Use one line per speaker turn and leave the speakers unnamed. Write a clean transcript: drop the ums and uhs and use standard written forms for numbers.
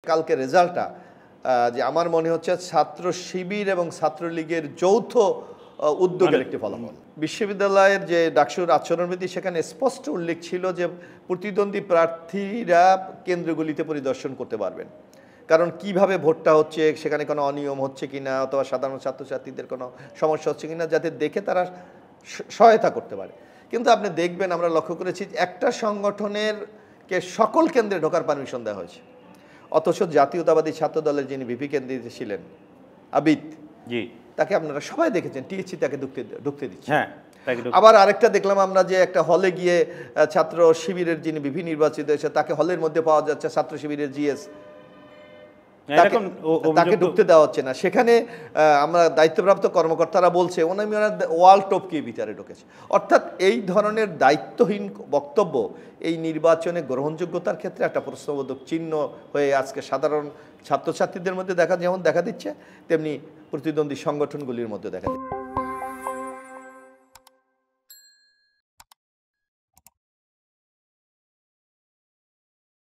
কালকে রেজাল্টটা যে আমার মনে হচ্ছে ছাত্র শিবির এবং ছাত্রলীগের যৌথ উদ্যোগের একটি ফলাফল। বিশ্ববিদ্যালয়ের যে ডাকসুর আচরণবিধি সেখানে স্পষ্ট উল্লেখ ছিল যে প্রতিদ্বন্দ্বী প্রার্থীরা কেন্দ্রগুলিতে পরিদর্শন করতে পারবেন, কারণ কিভাবে ভোটটা হচ্ছে, সেখানে কোনো অনিয়ম হচ্ছে কিনা অথবা সাধারণ ছাত্রছাত্রীদের কোনো সমস্যা হচ্ছে কিনা, যাতে দেখে তারা সহায়তা করতে পারে। কিন্তু আপনি দেখবেন, আমরা লক্ষ্য করেছি একটা সংগঠনের কে সকল কেন্দ্রে ঢোকার পারমিশন দেওয়া হয়েছে, অথচ জাতীয়তাবাদী ছাত্র দলের যিনি ভিপি কেন্দ্রে ছিলেন আবিদ,
জি,
তাকে আপনারা সবাই দেখেছেন টিএসসি তাকে ঢুকতে দিচ্ছে।
হ্যাঁ,
আবার আরেকটা দেখলাম আমরা যে একটা হলে গিয়ে ছাত্র শিবিরের যিনি ভিপি নির্বাচিত হয়েছে তাকে হলের মধ্যে পাওয়া যাচ্ছে ছাত্র শিবিরের জিএস, তাকে ঢুকতে দেওয়া হচ্ছে না। সেখানে আমরা দায়িত্বপ্রাপ্ত কর্মকর্তারা বলছে উনি ওয়াল টপকিয়ে ভিতরে ঢুকেছে। অর্থাৎ এই ধরনের দায়িত্বহীন বক্তব্য এই নির্বাচনে গ্রহণযোগ্যতার ক্ষেত্রে একটা প্রশ্নবোধক চিহ্ন হয়ে আজকে সাধারণ ছাত্রছাত্রীদের মধ্যে যেমন দেখা দিচ্ছে, তেমনি প্রতিদ্বন্দ্বী সংগঠনগুলির মধ্যে দেখা দিচ্ছে।